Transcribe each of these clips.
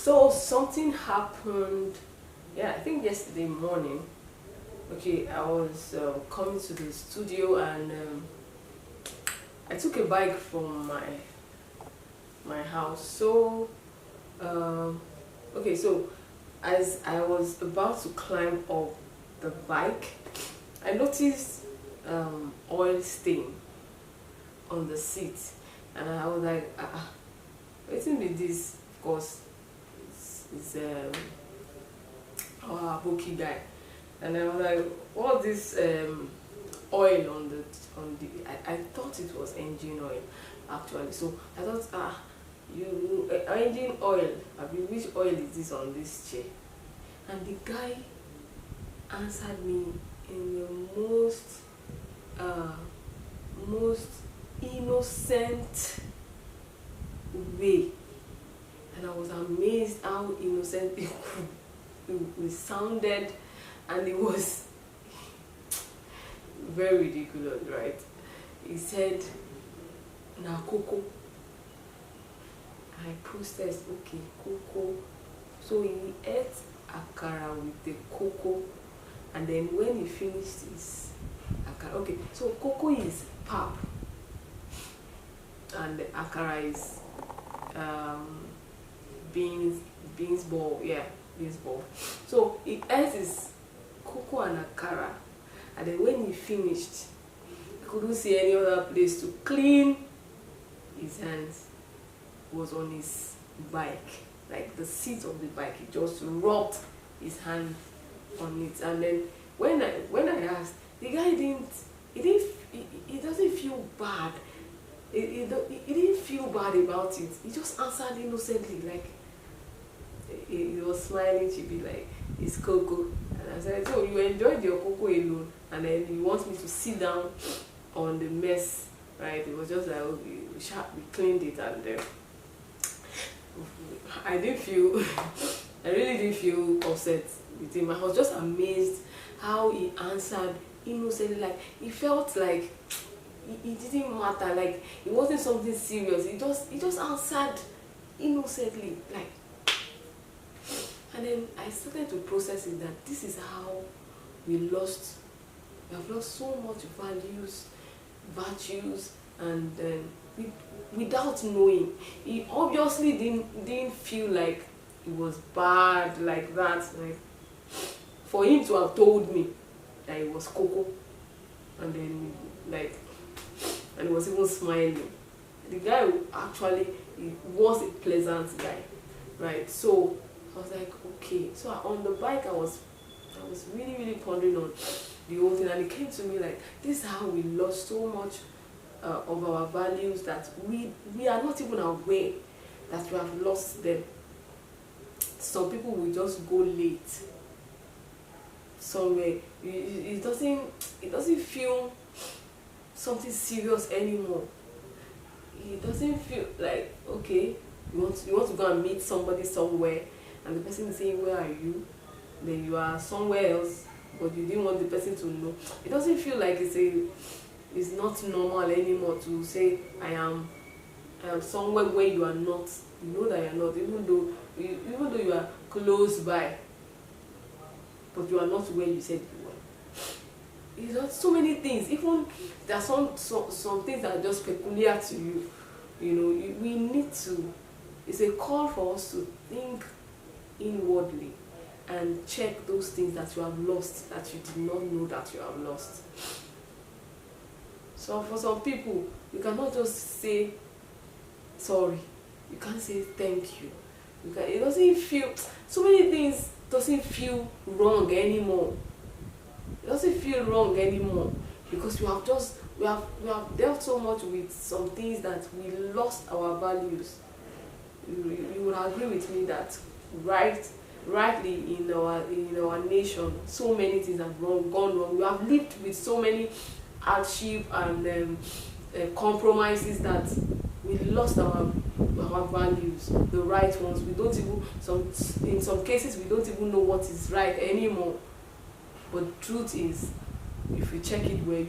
So something happened. Yeah, I think yesterday morning. Okay, I was coming to the studio and I took a bike from my house. So okay, so as I was about to climb up the bike, I noticed oil stain on the seat, and I was like, waiting with this, of course, it's our bookie guy, and I was like, what this oil on the I thought it was engine oil actually. So I thought, you engine oil. I mean, which oil is this on this chair? And the guy answered me in the most innocent way, and I was amazed how innocent it sounded, and it was very ridiculous, right? He said, "Na cocoa." I processed, okay, cocoa. So he ate akara with the cocoa, and then when he finished his akara, okay, so cocoa is pap, and the akara is beans ball, yeah, beans ball. So he ate his cocoa and akara, and then when he finished, he couldn't see any other place to clean his hands. Was on his bike, like the seat of the bike. He just rubbed his hand on it, and then when I asked, the guy he doesn't feel bad. He didn't feel bad about it. He just answered innocently, like he was smiling. She'd be like, "It's cocoa." And I said, "So you enjoyed your cocoa alone, and then you want me to sit down on the mess, right?" It was just like, okay, we cleaned it, and then I really didn't feel upset with him. I was just amazed how he answered innocently. Like, he felt like it didn't matter, like it wasn't something serious. He just answered innocently, like. And then I started to process it, that this is how we have lost so much virtues, and then without knowing. He obviously didn't feel like it was bad like that. Like, for him to have told me that it was cocoa, and then and he was even smiling. The guy actually, he was a pleasant guy, right? So I was like, okay. So on the bike, I was really pondering on the whole thing, and it came to me like, this is how we lost so much of our values, that we are not even aware that we have lost them. Some people will just go late somewhere. It doesn't feel something serious anymore. It doesn't feel like, okay, you want to go and meet somebody somewhere, and the person is saying, "Where are you?" Then you are somewhere else, but you didn't want the person to know. It doesn't feel like it's not normal anymore to say, I am somewhere where you are not. You know that you are not, even though you are close by, but you are not where you said you were. There's so many things. Even there are some things that are just peculiar to you. You know, we need to. It's a call for us to think inwardly and check those things that you have lost, that you did not know that you have lost. So for some people, you cannot just say sorry. You can't say thank you. It doesn't feel, so many things doesn't feel wrong anymore. It doesn't feel wrong anymore, because we have dealt so much with some things that we lost our values. You would agree with me that rightly in our nation, so many things have gone wrong. We have lived with so many hardship and compromises that we lost our values, the right ones. We don't even, in some cases, we don't even know what is right anymore. But the truth is, if you check it well,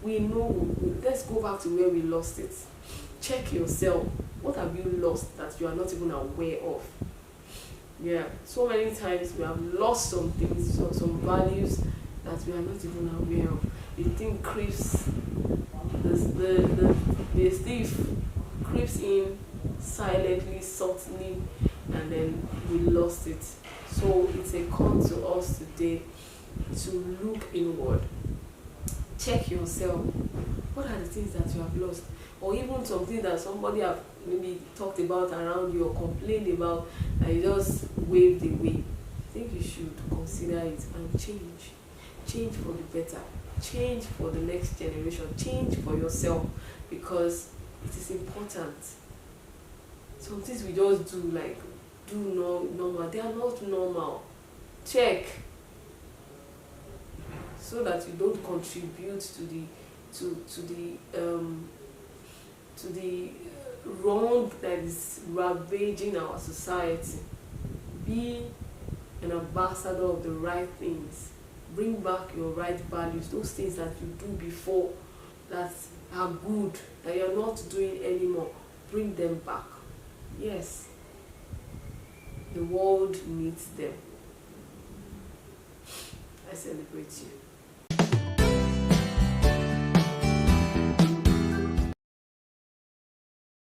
we know. Let's go back to where we lost it. Check yourself. What have you lost that you are not even aware of? Yeah, so many times we have lost some things, some values that we are not even aware of. The thing creeps, the thief creeps in silently, subtly, and then we lost it. So it's a call to us today to look inward, check yourself. What are the things that you have lost? Or even something that somebody have maybe talked about around you or complained about and you just waved away. I think you should consider it and change. Change for the better. Change for the next generation. Change for yourself, because it is important. Some things we just do, like do no normal. They are not normal. Check, so that you don't contribute to the to the wrong that is ravaging our society. Be an ambassador of the right things. Bring back your right values, those things that you do before that are good, that you're not doing anymore. Bring them back. Yes, the world needs them. I celebrate you.